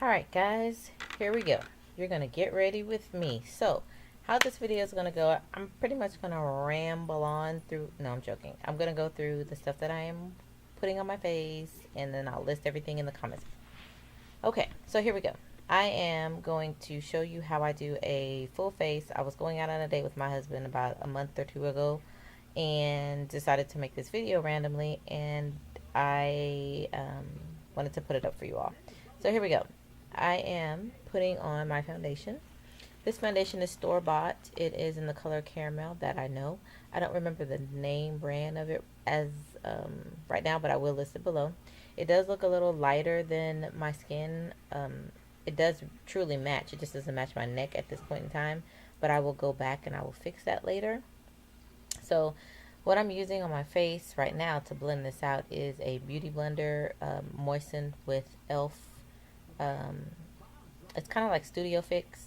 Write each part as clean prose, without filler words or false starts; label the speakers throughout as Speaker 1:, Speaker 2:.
Speaker 1: Alright guys, here we go. You're going to get ready with me. So, how this video is going to go, I'm pretty much going to ramble on through, no I'm joking. I'm going to go through the stuff that I am putting on my face and then I'll list everything in the comments. Okay, so here we go. I am going to show you how I do a full face. I was going out on a date with my husband about a month or two ago and decided to make this video randomly, and I wanted to put it up for you all. So here we go. I am putting on my foundation. This foundation is store-bought. It is in the color caramel that I know. I don't remember the name brand of it as right now, but I will list it below. It does look a little lighter than my skin. It does truly match. It just doesn't match my neck at this point in time, but I will go back and I will fix that later. So what I'm using on my face right now to blend this out is a beauty blender moistened with e.l.f. It's kind of like Studio Fix,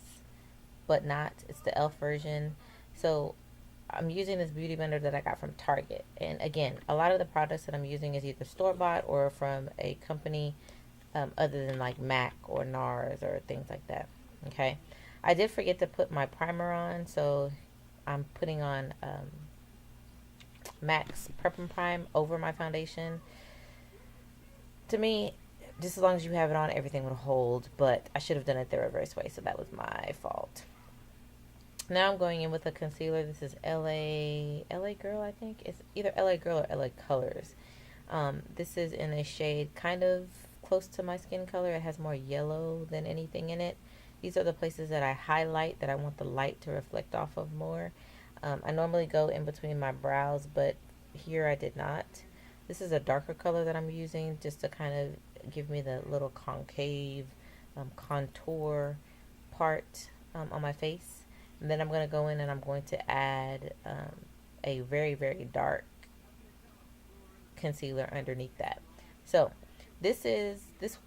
Speaker 1: but not. It's the e.l.f. version. So I'm using this beauty blender that I got from Target. And again, a lot of the products that I'm using is either store-bought or from a company other than like MAC or NARS or things like that. Okay. I did forget to put my primer on, so I'm putting on MAC's Prep and Prime over my foundation. To me, just as long as you have it on, everything would hold, but I should have done it the reverse way, so that was my fault. Now I'm going in with a concealer. This is LA Girl, I think. It's either LA Girl or LA Colors. This is in a shade kind of close to my skin color. It has more yellow than anything in it. These are the places that I highlight, that I want the light to reflect off of more. I normally go in between my brows, but here I did not. This is a darker color that I'm using just to kind of give me the little concave contour part on my face. And then I'm going to go in and I'm going to add a very, very dark concealer underneath that. So this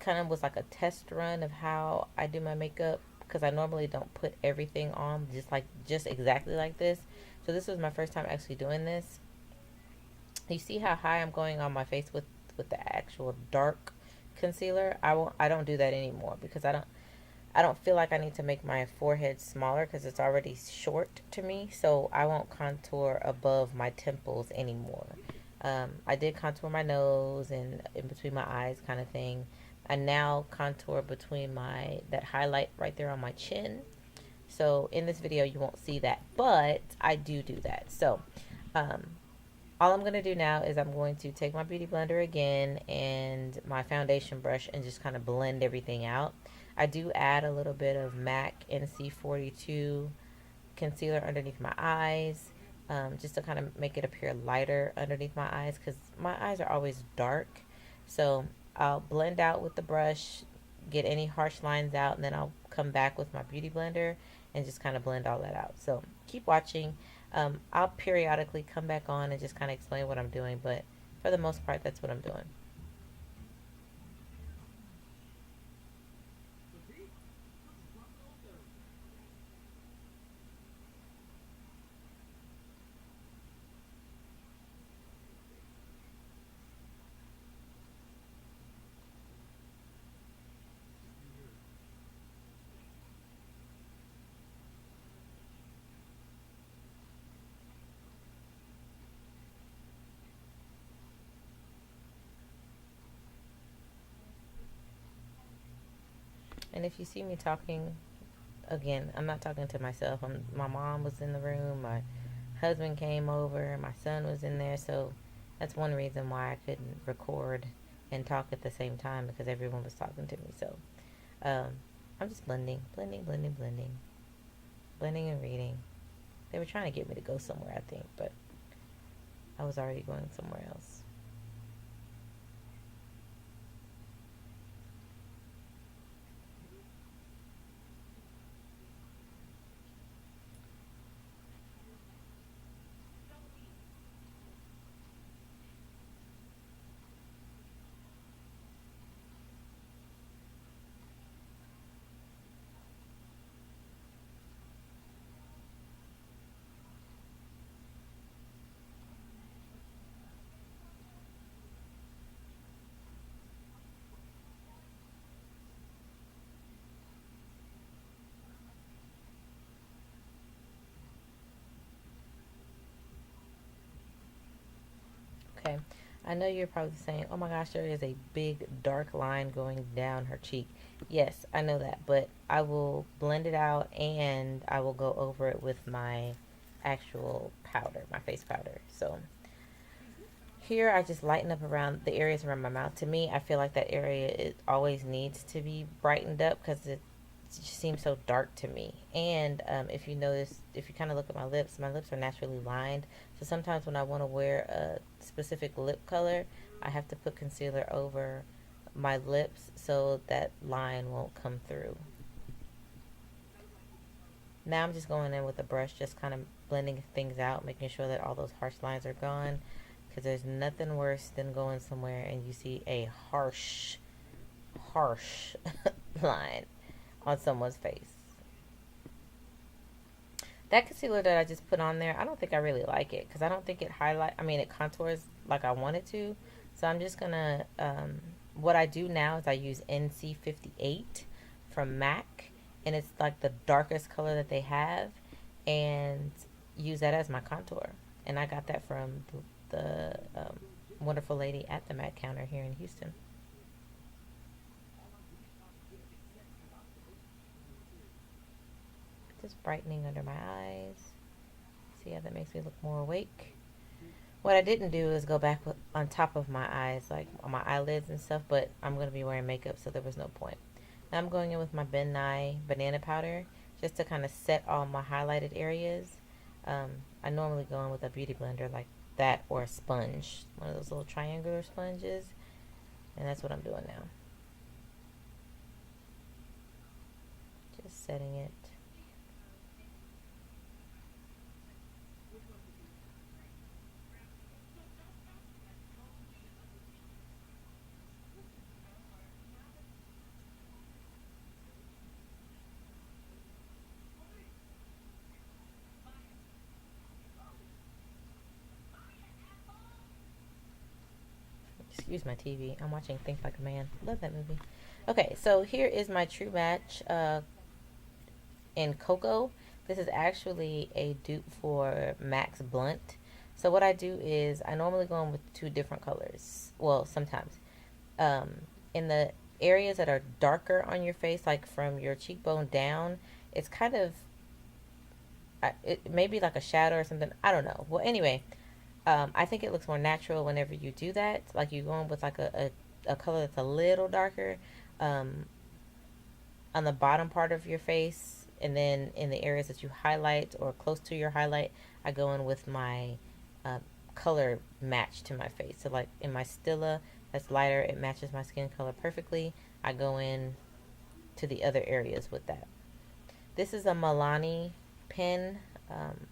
Speaker 1: kind of was like a test run of how I do my makeup, because I normally don't put everything on just exactly like this. So this was my first time actually doing this. You see how high I'm going on my face with the actual dark concealer? I don't do that anymore because I don't feel like I need to make my forehead smaller because it's already short to me. So I won't contour above my temples anymore. I did contour my nose and in between my eyes kind of thing. I now contour between that highlight right there on my chin. So in this video you won't see that, but I do that. So all I'm going to do now is I'm going to take my beauty blender again and my foundation brush and just kind of blend everything out. I do add a little bit of MAC NC42 concealer underneath my eyes, just to kind of make it appear lighter underneath my eyes, because my eyes are always dark. So I'll blend out with the brush, get any harsh lines out, and then I'll come back with my beauty blender and just kind of blend all that out. So keep watching. I'll periodically come back on and just kind of explain what I'm doing, but for the most part, that's what I'm doing. And if you see me talking, again, I'm not talking to myself. My mom was in the room, my husband came over, my son was in there, so that's one reason why I couldn't record and talk at the same time, because everyone was talking to me. So um, I'm just blending and reading. They were trying to get me to go somewhere, I think, but I was already going somewhere else. Okay. I know you're probably saying, oh my gosh, there is a big dark line going down her cheek. Yes, I know that, but I will blend it out and I will go over it with my actual powder, my face powder. So here I just lighten up around the areas around my mouth. To me, I feel like that area, it always needs to be brightened up because it just seems so dark to me. And if you notice, if you kind of look at my lips are naturally lined. So sometimes when I want to wear a specific lip color, I have to put concealer over my lips so that line won't come through. Now I'm just going in with a brush, just kind of blending things out, making sure that all those harsh lines are gone. Because there's nothing worse than going somewhere and you see a harsh line on someone's face. That concealer that I just put on there, I don't think I really like it because I don't think it contours like I want it to. So I'm just going to, what I do now is I use NC58 from MAC. And it's like the darkest color that they have. And use that as my contour. And I got that from the wonderful lady at the MAC counter here in Houston. Just brightening under my eyes. See how that makes me look more awake. What I didn't do is go back on top of my eyes, like on my eyelids and stuff, but I'm going to be wearing makeup, so there was no point. Now I'm going in with my Ben Nye banana powder just to kind of set all my highlighted areas. I normally go in with a beauty blender like that or a sponge, one of those little triangular sponges, and that's what I'm doing now. Just setting it. Excuse my TV. I'm watching Think Like a Man. Love that movie. Okay, so here is my True Match in Cocoa. This is actually a dupe for Max Blunt. So what I do is I normally go in with two different colors. Well, sometimes. In the areas that are darker on your face, like from your cheekbone down, it's kind of, it may be like a shadow or something. I don't know. Well, anyway, I think it looks more natural whenever you do that. Like you go in with like a color that's a little darker um, on the bottom part of your face. And then in the areas that you highlight or close to your highlight, I go in with my uh, color match to my face. So like in my Stila, that's lighter. It matches my skin color perfectly. I go in to the other areas with that. This is a Milani pen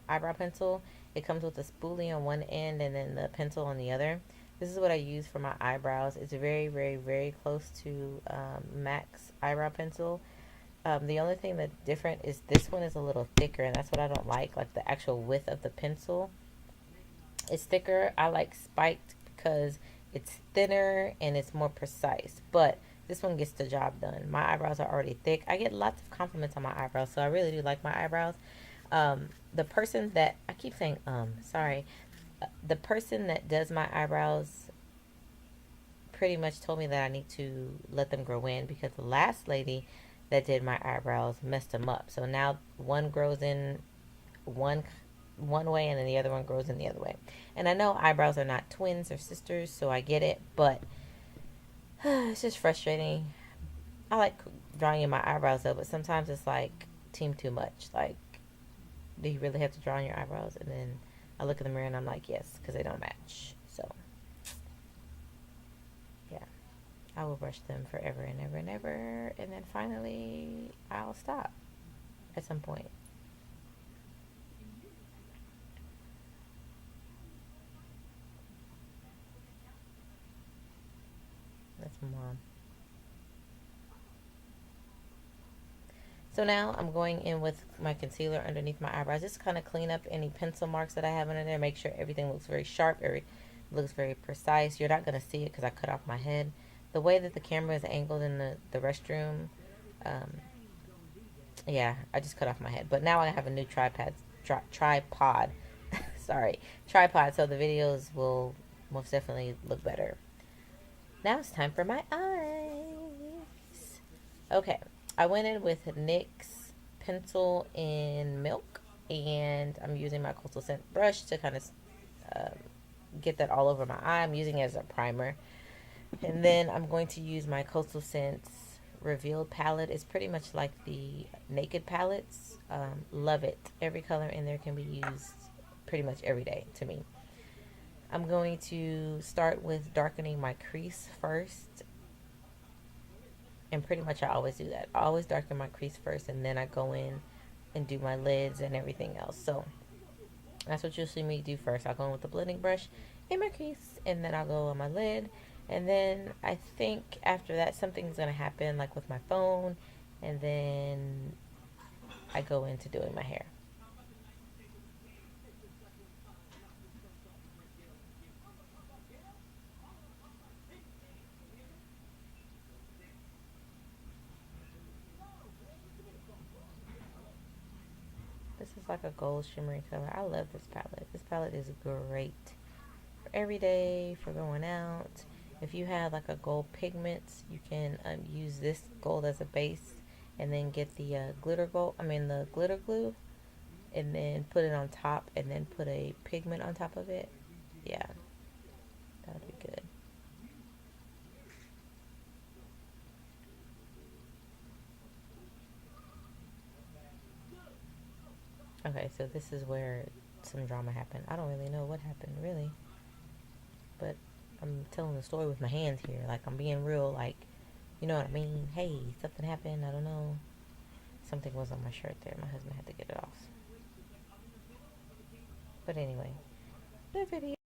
Speaker 1: eyebrow pencil. It comes with a spoolie on one end and then the pencil on the other. This is what I use for my eyebrows. It's very, very, very close to MAC's eyebrow pencil. The only thing that's different is this one is a little thicker, and that's what I don't like. Like the actual width of the pencil is thicker. I like spiked because it's thinner and it's more precise. But this one gets the job done. My eyebrows are already thick. I get lots of compliments on my eyebrows, so I really do like my eyebrows. The person that I keep saying sorry, the person that does my eyebrows pretty much told me that I need to let them grow in because the last lady that did my eyebrows messed them up. So now one grows in one one way and then the other one grows in the other way. And I know eyebrows are not twins or sisters, so I get it, but it's just frustrating. I like drawing in my eyebrows though, but sometimes it's like team too much. Like, do you really have to draw in your eyebrows? And then I look in the mirror and I'm like, yes, because they don't match. So yeah, I will brush them forever and ever and ever, and then finally I'll stop at some point. That's my mom. So now I'm going in with my concealer underneath my eyebrows, just kind of clean up any pencil marks that I have under there. Make sure everything looks very sharp, looks very precise. You're not going to see it because I cut off my head. The way that the camera is angled in the restroom, um, yeah, I just cut off my head. But now I have a new tripod. Sorry, tripod. So the videos will most definitely look better. Now it's time for my eyes. Okay, I went in with NYX Pencil in Milk, and I'm using my Coastal Scent brush to kind of um, get that all over my eye. I'm using it as a primer. And then I'm going to use my Coastal Scents Revealed palette. It's pretty much like the Naked palettes. Love it. Every color in there can be used pretty much every day to me. I'm going to start with darkening my crease first. And pretty much I always do that. I always darken my crease first, and then I go in and do my lids and everything else. So that's what you'll see me do first. I'll go in with the blending brush in my crease, and then I'll go on my lid. And then I think after that, something's going to happen, like with my phone. And then I go into doing my hair. This is like a gold shimmery color. I love this palette. This palette is great for every day, for going out. If you have like a gold pigment, you can use this gold as a base, and then get the the glitter glue, and then put it on top, and then put a pigment on top of it. Yeah, that would be good. Okay, so this is where some drama happened. I don't really know what happened, really, but I'm telling the story with my hands here. Like, I'm being real, like, you know what I mean? Hey, something happened. I don't know. Something was on my shirt there. My husband had to get it off. But anyway, the video.